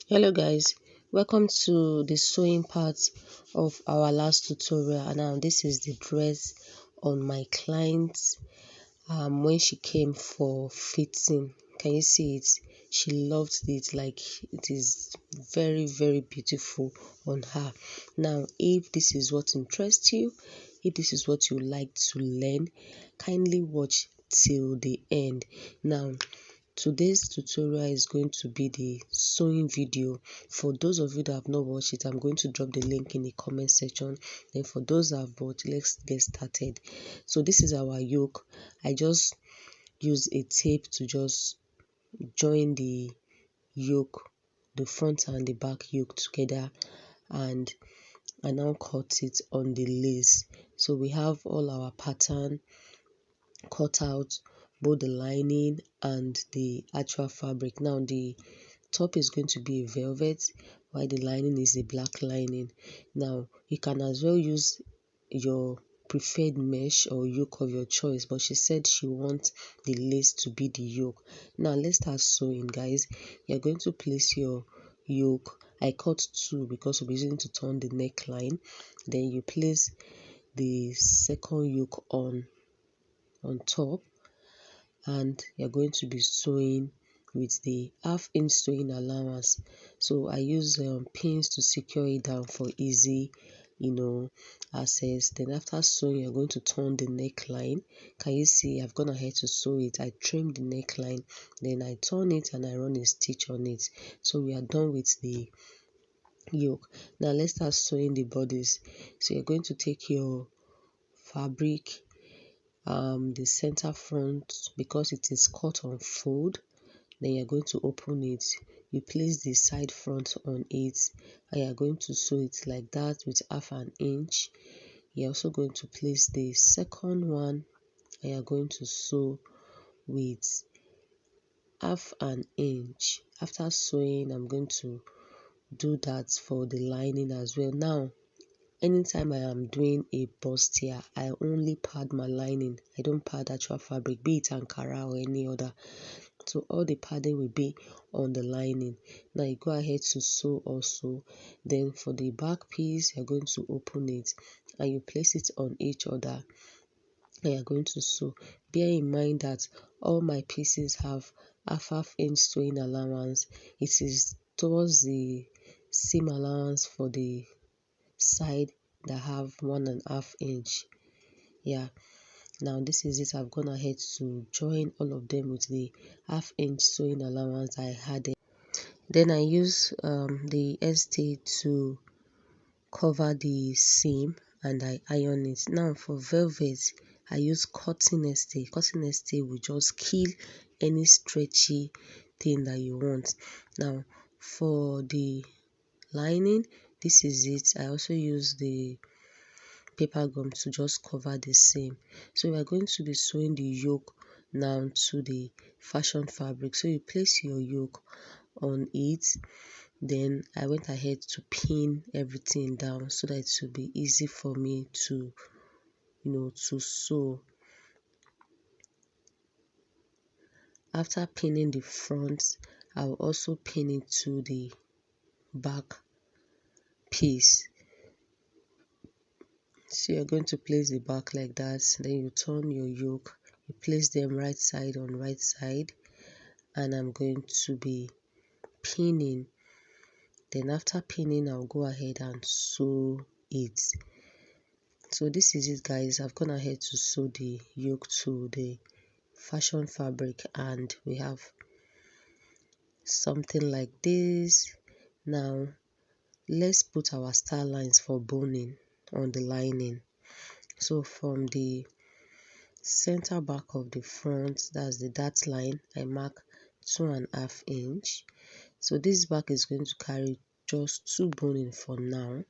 Hello guys, welcome to the sewing part of our last tutorial. And now this is the dress on my client when she came for fitting. Can you see it? She loved it, like it is very beautiful on her. Now if this is what interests you, if this is what you like to learn, kindly watch till the end. Now today's tutorial is going to be the sewing video. For those of you that have not watched it, I'm going to drop the link in the comment section. Then for those that have watched, let's get started. So this is our yoke. I just use a tape to just join the yoke, the front and the back yoke together, and I now cut it on the lace. So we have all our pattern cut out, both the lining and the actual fabric. Now the top is going to be a velvet, while the lining is a black lining. Now you can as well use your preferred mesh or yoke of your choice, but she said she wants the lace to be the yoke. Now let's start sewing, guys. You're going to place your yoke. I cut two because we're using to turn the neckline. Then you place the second yoke on top, and you're going to be sewing with the half-inch sewing allowance. So I use pins to secure it down for easy access. Then after sewing, you're going to turn the neckline. Can you see I've gone ahead to sew it? I trimmed the neckline, then I turn it and I run a stitch on it. So we are done with the yoke. Now let's start sewing the bodice. So you're going to take your fabric, the center front, because it is cut on fold. Then you're going to open it. You place the side front on it, and you're going to sew it like that with half an inch. You're also going to place the second one, and you're going to sew with half an inch. After sewing, I'm going to do that for the lining as well. Now anytime I am doing a bustier, I only pad my lining. I don't pad actual fabric, be it Ankara or any other. So all the padding will be on the lining. Now you go ahead to sew also. Then for the back piece, you're going to open it and you place it on each other, and you're going to sew. Bear in mind that all my pieces have half-inch sewing allowance. It is towards the seam allowance for the side that have 1.5 inch. Yeah, now this is it. I've gone ahead to join all of them with the half-inch sewing allowance I had. Then I use the ST to cover the seam and I iron it. Now for velvet, I use cotton ST. Cotton ST will just kill any stretchy thing that you want. Now for the lining, this is it. I also use the paper gum to just cover the seam. So we are going to be sewing the yoke now to the fashion fabric. So you place your yoke on it. Then I went ahead to pin everything down so that it will be easy for me to to sew. After pinning the front, I will also pin it to the back piece. So you're going to place the back like that, then you turn your yoke, you place them right side on right side, and I'm going to be pinning. Then after pinning, I'll go ahead and sew it. So this is it, guys. I've gone ahead to sew the yoke to the fashion fabric, and we have something like this. Now let's put our star lines for boning on the lining. So from the center back of the front, that's the dart line, I mark 2.5 inch. So this back is going to carry just 2 boning for now.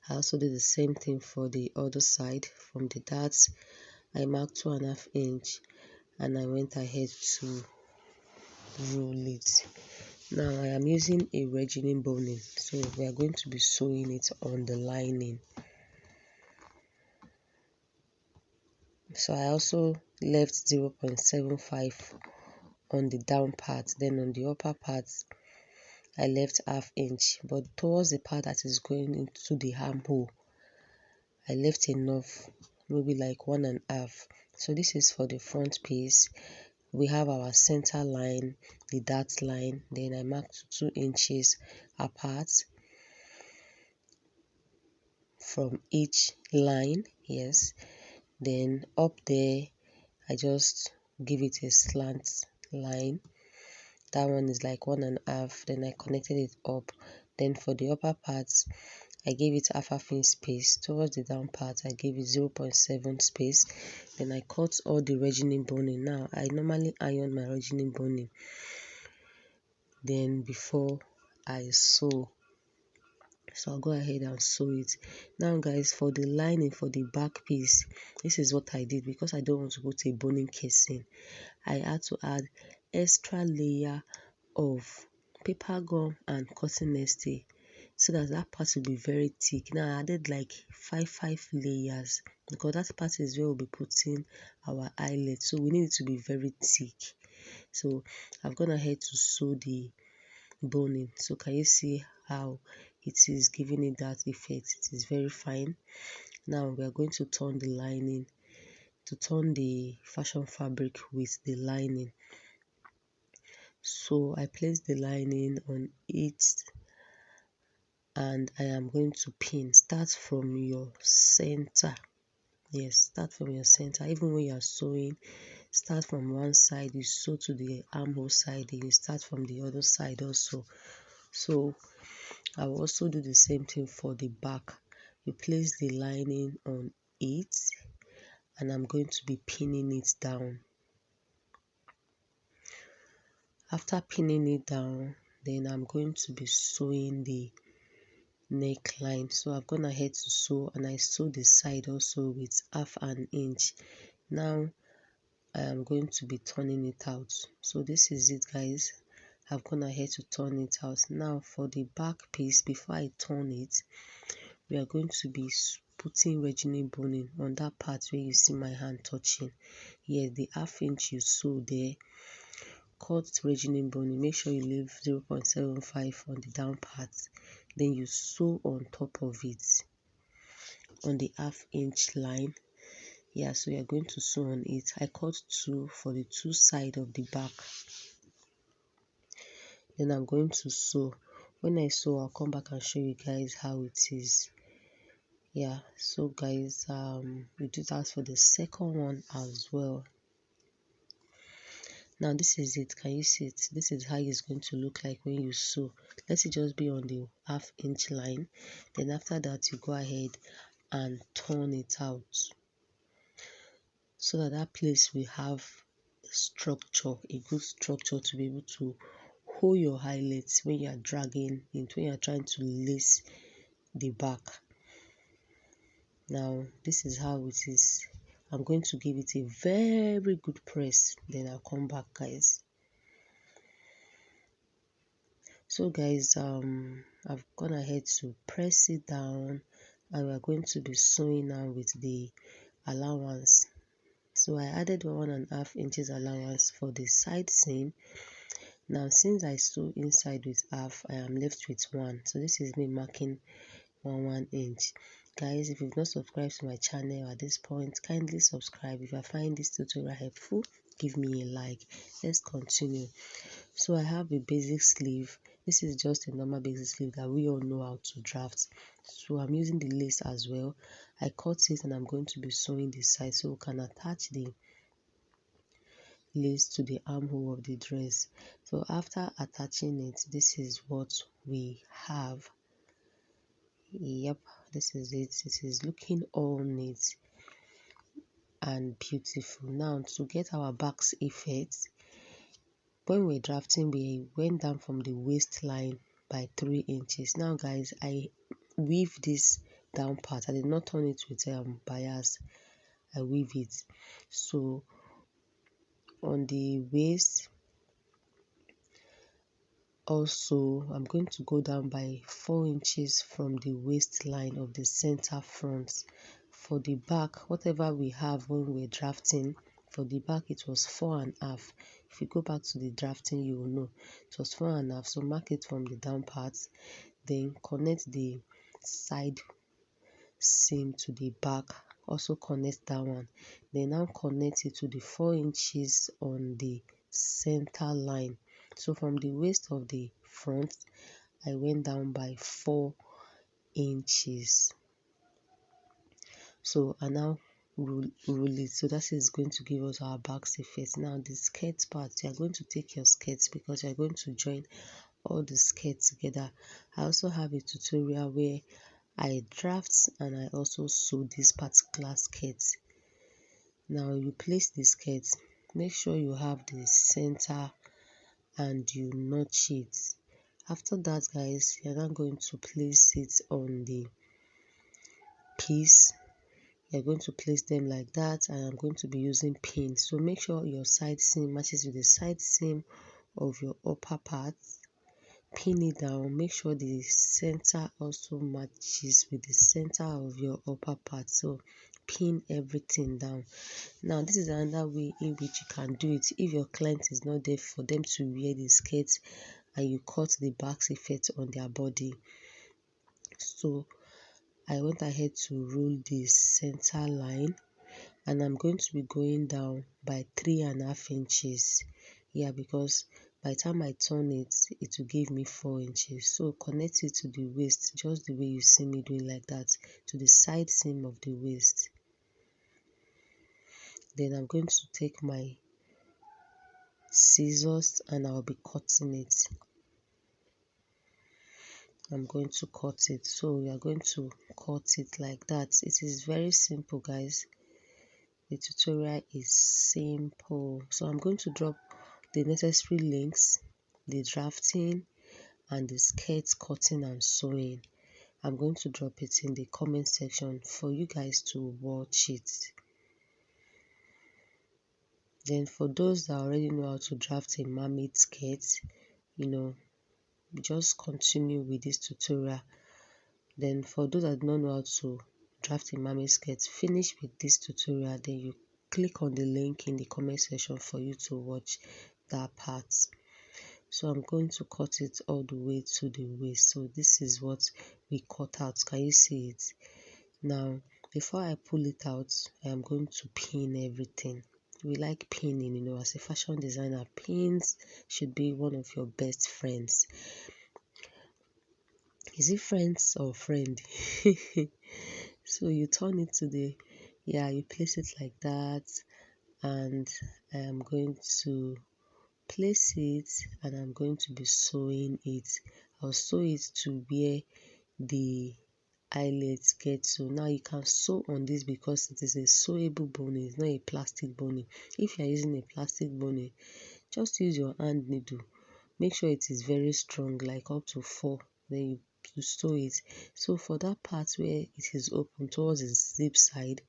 I also do the same thing for the other side. From the darts, I marked 2.5 inch and I went ahead to roll it. Now I am using a regional boning, so we are going to be sewing it on the lining. So I also left 0.75 on the down part, then on the upper part I left ½ inch, but towards the part that is going into the armhole, I left enough, maybe like 1.5. So this is for the front piece. We have our center line, the dart line, then I marked 2 inches apart from each line. Yes, then up there I just give it a slant line. That one is like 1.5. Then I connected it up. Then for the upper parts, I gave it ½ inch space. Towards the down part, I gave it 0.7 space. Then I cut all the regional boning. Now I normally iron my regional boning then before I sew. So I'll go ahead and sew it. Now guys, for the lining for the back piece, this is what I did because I don't want to put a boning casing. I had to add extra layer of paper gum and cotton nestle so that that part will be very thick. Now I added like five layers because that part is where we'll be putting our eyelet, so we need it to be very thick. So I've gone ahead to sew the boning. So can you see how it is giving it that effect? It is very fine. Now we are going to turn the lining, to turn the fashion fabric with the lining. So I place the lining on it and I am going to pin. Start from your center. Yes, start from your center. Even when you are sewing, start from one side, you sew to the armhole side, then you start from the other side also. So I will also do the same thing for the back. You place the lining on it and I'm going to be pinning it down. After pinning it down, then I'm going to be sewing the neckline. So I've gone ahead to sew and I sew the side also with ½ inch. Now I am going to be turning it out. So this is it guys. I've gone ahead to turn it out. Now for the back piece, before I turn it, we are going to be putting regional boning on that part where you see my hand touching. Here, the ½ inch you sew there, cut regional boning. Make sure you leave 0.75 on the down part. Then you sew on top of it on the ½ inch line. Yeah, so you're going to sew on it. I cut 2 for the 2 sides of the back. Then I'm going to sew. When I sew, I'll come back and show you guys how it is. Yeah, so guys, we do that for the second one as well. Now this is it. Can you see it? This is how it's going to look like when you sew. Let it just be on the ½ inch line. Then after that, you go ahead and turn it out so that that place will have structure, a good structure to be able to hold your eyelets when you are dragging it, when you are trying to lace the back. Now this is how it is. I'm going to give it a very good press, then I'll come back guys. So guys, I've gone ahead to press it down and we're going to be sewing now with the allowance. So I added 1.5 inches allowance for the side seam. Now since I sew inside with half, I am left with 1. So this is me marking 1 inch. Guys, if you've not subscribed to my channel at this point, kindly subscribe. If you find this tutorial helpful, give me a like. Let's continue. So I have a basic sleeve. This is just a normal basic sleeve that we all know how to draft. So I'm using the lace as well. I cut it and I'm going to be sewing the side so we can attach the lace to the armhole of the dress. So after attaching it, this is what we have. Yep, this is it. It is looking all neat and beautiful. Now to get our back's effect, when we're drafting, we went down from the waistline by 3 inches. Now guys, I weave this down part. I did not turn it with bias. I weave it. So on the waist also, I'm going to go down by 4 inches from the waistline of the center front. For the back, whatever we have when we're drafting, for the back it was 4.5. If you go back to the drafting, you will know it was 4.5. So mark it from the down part, then connect the side seam to the back, also connect that one, then now connect it to the 4 inches on the center line. So from the waist of the front, I went down by 4 inches. So I now roll it. So that is going to give us our back effect. Now the skirt part, you are going to take your skirts because you are going to join all the skirts together. I also have a tutorial where I draft and I also sew this particular skirt. Now you place the skirt, make sure you have the center and you notch it. After that, guys, you're now going to place it on the piece. You're going to place them like that, and I'm going to be using pins. So make sure your side seam matches with the side seam of your upper part. Pin it down. Make sure the center also matches with the center of your upper part. So pin everything down. Now this is another way in which you can do it if your client is not there for them to wear the skirt and you cut the back effect on their body. So I went ahead to roll the center line, and I'm going to be going down by 3.5 inches. Yeah, because by the time I turn it, it will give me 4 inches. So connect it to the waist, just the way you see me doing like that, to the side seam of the waist. Then I'm going to take my scissors and I'll be cutting it. I'm going to cut it. So we are going to cut it like that. It is very simple, guys. The tutorial is simple. So I'm going to drop the necessary links, the drafting and the skirt cutting and sewing. I'm going to drop it in the comment section for you guys to watch it. Then for those that already know how to draft a mermaid skirt, just continue with this tutorial. Then for those that don't know how to draft a mermaid skirt, finish with this tutorial, then you click on the link in the comment section for you to watch that part. So I'm going to cut it all the way to the waist. So this is what we cut out. Can you see it? Now before I pull it out, I am going to pin everything. We like pinning, as a fashion designer, pins should be one of your best friends. Is it friends or friend? So you turn it to you place it like that, and I am going to place it and I'm going to be sewing it. I'll sew it to where the eyelets get to. Now you can sew on this because it is a sewable boning, it's not a plastic boning. If you are using a plastic boning, just use your hand needle. Make sure it is very strong, like up to 4, then you sew it. So for that part where it is open towards the zip side,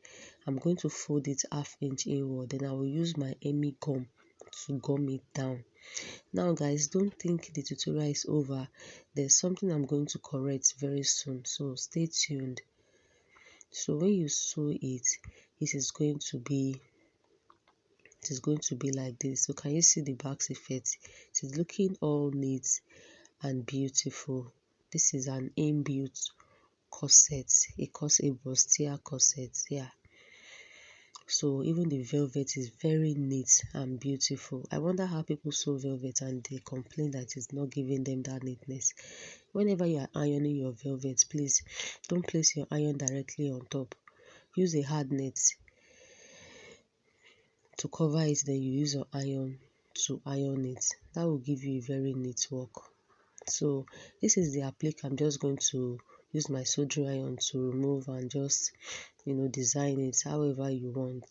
I'm going to fold it 1/2 inch inward, then I will use my Emmy gum to gum it down. Now guys, don't think the tutorial is over. There's something I'm going to correct very soon, so stay tuned. So when you sew it, it is going to be like this. So can you see the back effect? It is looking all neat and beautiful. This is an inbuilt corset, a bustier corset. Yeah, so even the velvet is very neat and beautiful. I wonder how people sew velvet and they complain that it's not giving them that neatness. Whenever you are ironing your velvet, please don't place your iron directly on top. Use a hard net to cover it, then you use your iron to iron it. That will give you a very neat work. So this is the applique. I'm just going to use my soldering iron to remove and just design it however you want.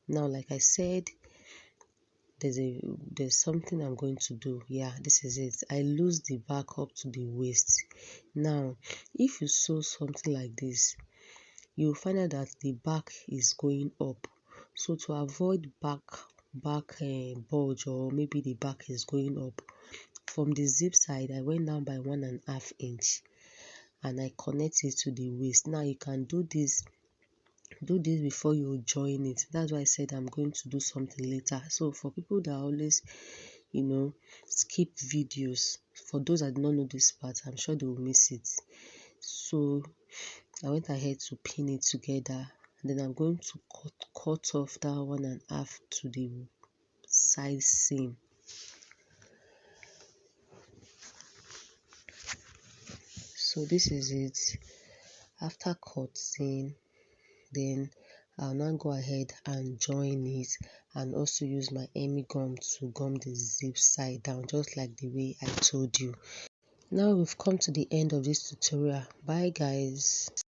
Now, like I said, there's something I'm going to do. Yeah, this is it. I lose the back up to the waist. Now if you sew something like this, you'll find out that the back is going up. So to avoid back bulge, or maybe the back is going up, from the zip side I went down by 1.5 inch and I connect it to the waist. Now you can do this do this before you join it. That's why I said I'm going to do something later. So for people that always, skip videos, for those that do not know this part, I'm sure they will miss it. So I went ahead to pin it together, and then I'm going to cut off that 1.5 to the side seam. So this is it. After cutting, then I'll now go ahead and join it, and also use my Emmy gum to gum the zip side down, just like the way I told you. Now we've come to the end of this tutorial. Bye guys.